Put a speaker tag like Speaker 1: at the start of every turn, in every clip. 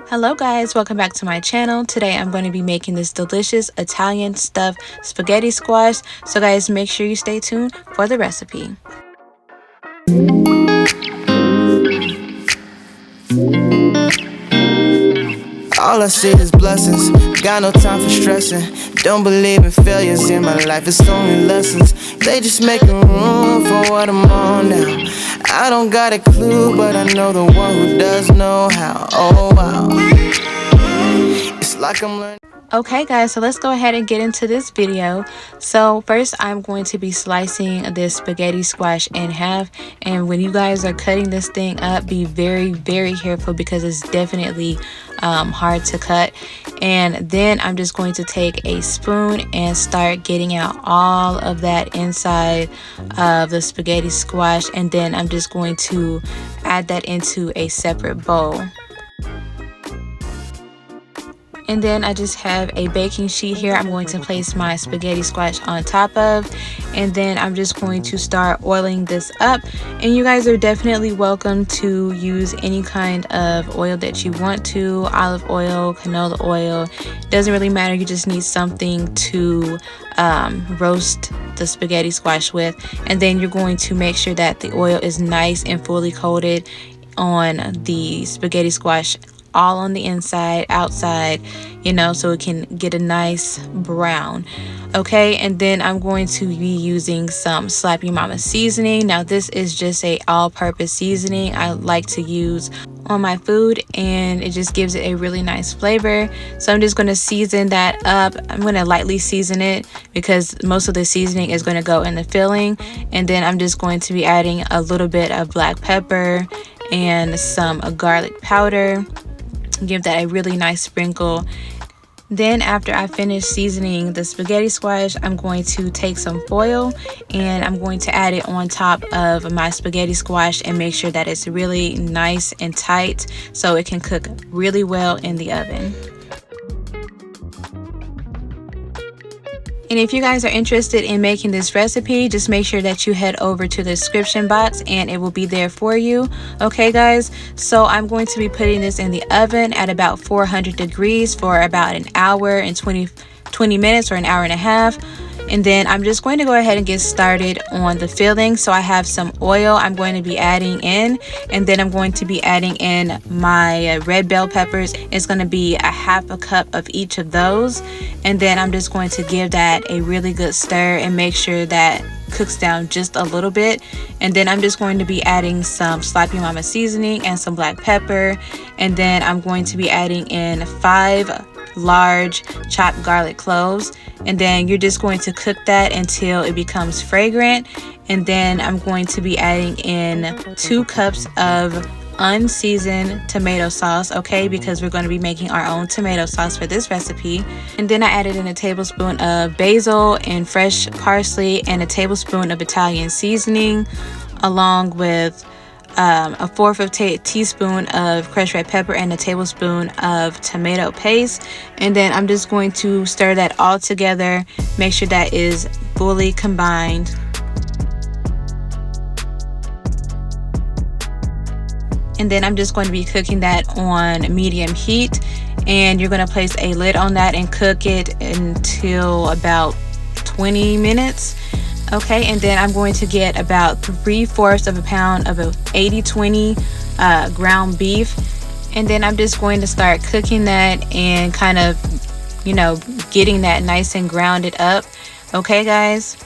Speaker 1: Hello guys, welcome back to my channel. Today I'm going to be making this delicious Italian stuffed spaghetti squash. So guys, make sure you stay tuned for the recipe.
Speaker 2: All I see is blessings, got no time for stressing. Don't believe in failures in my life, it's only lessons. They just making room for what I'm on now. I don't got a clue, but I know the one who does know how. Oh wow, it's like I'm learning.
Speaker 1: Okay guys, so let's go ahead and get into this video. So first I'm going to be slicing this spaghetti squash in half, and when you guys are cutting this thing up, be very careful because it's definitely hard to cut. And then I'm just going to take a spoon and start getting out all of that inside of the spaghetti squash, and then I'm just going to add that into a separate bowl. And then I just have a baking sheet here I'm going to place my spaghetti squash on top of, and then I'm just going to start oiling this up. And you guys are definitely welcome to use any kind of oil that you want to, olive oil, canola oil, doesn't really matter. You just need something to roast the spaghetti squash with. And then you're going to make sure that the oil is nice and fully coated on the spaghetti squash, all on the inside, outside, you know, so it can get a nice brown. Okay, and then I'm going to be using some Slap Your Mama seasoning. Now this is just a all-purpose seasoning I like to use on my food, and it just gives it a really nice flavor. So I'm just going to season that up. I'm going to lightly season it because most of the seasoning is going to go in the filling. And then I'm just going to be adding a little bit of black pepper and some garlic powder. Give that a really nice sprinkle. Then after I finish seasoning the spaghetti squash, I'm going to take some foil and I'm going to add it on top of my spaghetti squash and make sure that it's really nice and tight so it can cook really well in the oven. And if you guys are interested in making this recipe, just make sure that you head over to the description box and it will be there for you. Okay guys, so I'm going to be putting this in the oven at about 400 degrees for about an hour and 20 minutes or an hour and a half. And then I'm just going to go ahead and get started on the filling. So I have some oil I'm going to be adding in, and then I'm going to be adding in my red bell peppers. It's going to be a half a cup of each of those. And then I'm just going to give that a really good stir and make sure that cooks down just a little bit. And then I'm just going to be adding some Slap Your Mama seasoning and some black pepper. And then I'm going to be adding in 5 large chopped garlic cloves, and then you're just going to cook that until it becomes fragrant. And then I'm going to be adding in 2 cups of unseasoned tomato sauce, okay, because we're going to be making our own tomato sauce for this recipe. And then I added in a tablespoon of basil and fresh parsley and a tablespoon of Italian seasoning, along with a 1/4 of a teaspoon of crushed red pepper and a tablespoon of tomato paste. And then I'm just going to stir that all together, make sure that is fully combined. And then I'm just going to be cooking that on medium heat, and you're going to place a lid on that and cook it until about 20 minutes. Okay, and then I'm going to get about 3/4 of a pound of a 80/20 ground beef, and then I'm just going to start cooking that and kind of, you know, getting that nice and grounded up. Okay guys,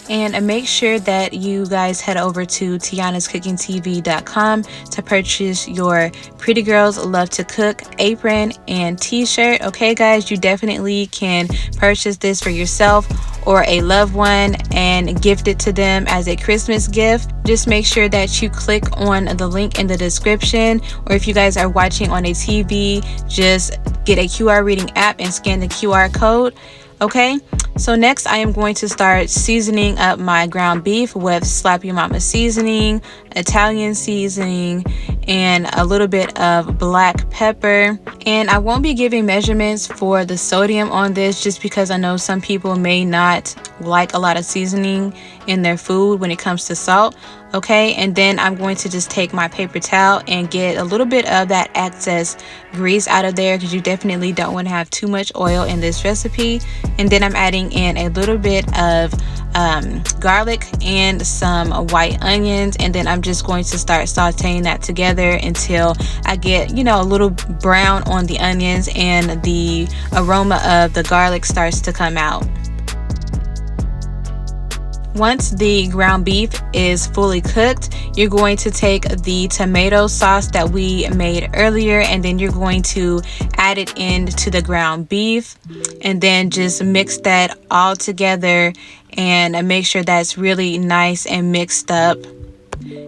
Speaker 1: and make sure that you guys head over to tianascookingtv.com to purchase your Pretty Girls Love to Cook apron and t-shirt. Okay guys, you definitely can purchase this for yourself or a loved one and gift it to them as a Christmas gift. Just make sure that you click on the link in the description, or if you guys are watching on a TV, just get a QR reading app and scan the QR code. Okay, So next I am going to start seasoning up my ground beef with Slappy Mama seasoning, Italian seasoning, and a little bit of black pepper. And I won't be giving measurements for the sodium on this just because I know some people may not like a lot of seasoning in their food when it comes to salt. Okay, and then I'm going to just take my paper towel and get a little bit of that excess grease out of there, because you definitely don't want to have too much oil in this recipe. And then I'm adding in a little bit of garlic and some white onions, and then I'm just going to start sauteing that together until I get, you know, a little brown on the onions and the aroma of the garlic starts to come out. Once the ground beef is fully cooked, you're going to take the tomato sauce that we made earlier, and then you're going to add it into the ground beef, and then just mix that all together and make sure that's really nice and mixed up.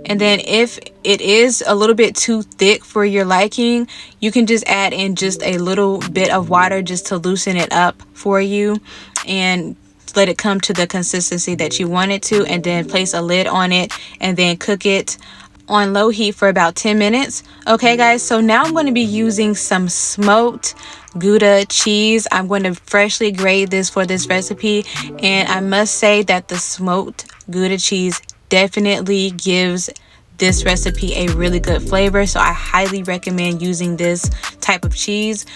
Speaker 1: And then if it is a little bit too thick for your liking, you can just add in just a little bit of water just to loosen it up for you, and let it come to the consistency that you want it to, and then place a lid on it and then cook it on low heat for about 10 minutes. Okay guys, so now I'm going to be using some smoked Gouda cheese. I'm going to freshly grate this for this recipe, and I must say that the smoked Gouda cheese definitely gives this recipe a really good flavor. So I highly recommend using this type of cheese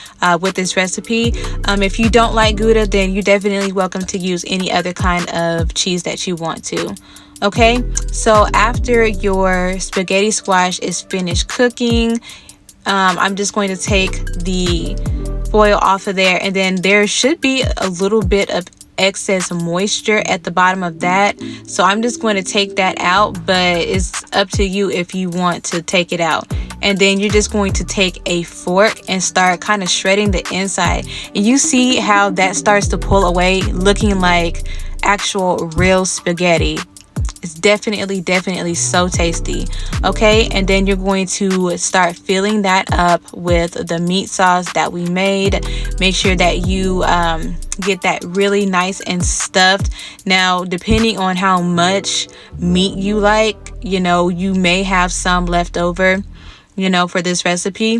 Speaker 1: with this recipe. If you don't like Gouda, then you're definitely welcome to use any other kind of cheese that you want to. Okay, so after your spaghetti squash is finished cooking, I'm just going to take the foil off of there, and then there should be a little bit of excess moisture at the bottom of that, so I'm just going to take that out, but it's up to you if you want to take it out. And then you're just going to take a fork and start kind of shredding the inside, and you see how that starts to pull away, looking like actual real spaghetti. It's definitely so tasty. Okay, and then you're going to start filling that up with the meat sauce that we made. Make sure that you get that really nice and stuffed. Now, depending on how much meat you like, you know, you may have some left over, you know, for this recipe,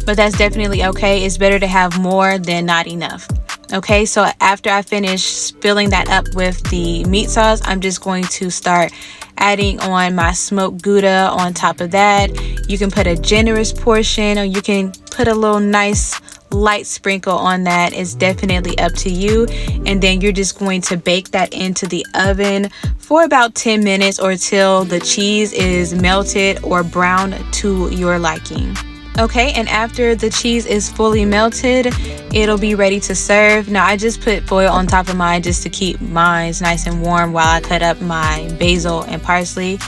Speaker 1: but that's definitely okay. It's better to have more than not enough. Okay, so after I finish filling that up with the meat sauce, I'm just going to start adding on my smoked Gouda on top of that. You can put a generous portion, or you can put a little nice light sprinkle on that. It's definitely up to you. And then you're just going to bake that into the oven for about 10 minutes or till the cheese is melted or browned to your liking. Okay, and after the cheese is fully melted, it'll be ready to serve. Now, I just put foil on top of mine just to keep mine nice and warm while I cut up my basil and parsley.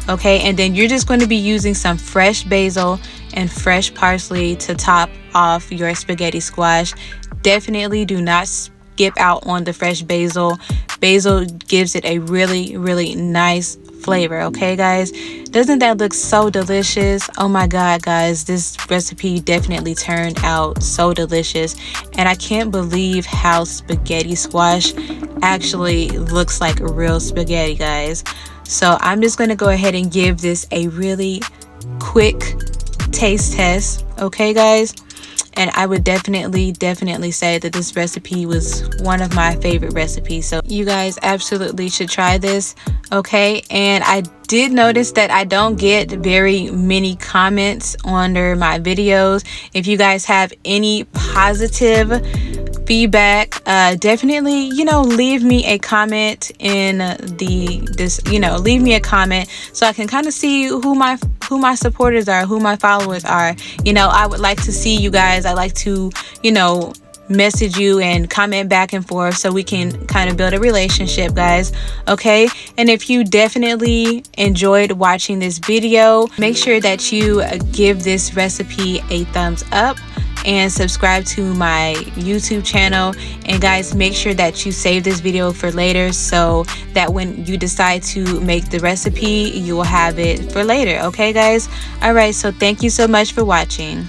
Speaker 1: Okay, and then you're just going to be using some fresh basil and fresh parsley to top off your spaghetti squash. Definitely do not skip out on the fresh basil. Basil gives it a really nice flavor. Okay guys, doesn't that look so delicious? Oh my god guys, this recipe definitely turned out so delicious, and I can't believe how spaghetti squash actually looks like real spaghetti, guys. So I'm just going to go ahead and give this a really quick taste test. Okay guys, and I would definitely say that this recipe was one of my favorite recipes, so you guys absolutely should try this. Okay, and I did notice that I don't get very many comments under my videos. If you guys have any positive feedback, definitely, you know, leave me a comment in leave me a comment so I can kind of see who my supporters are, who my followers are. You know, I would like to see you guys. I like to, you know, message you and comment back and forth so we can kind of build a relationship, guys. Okay, and if you definitely enjoyed watching this video, make sure that you give this recipe a thumbs up and subscribe to my YouTube channel. And guys, make sure that you save this video for later so that when you decide to make the recipe, you will have it for later. Okay guys, all right, so thank you so much for watching.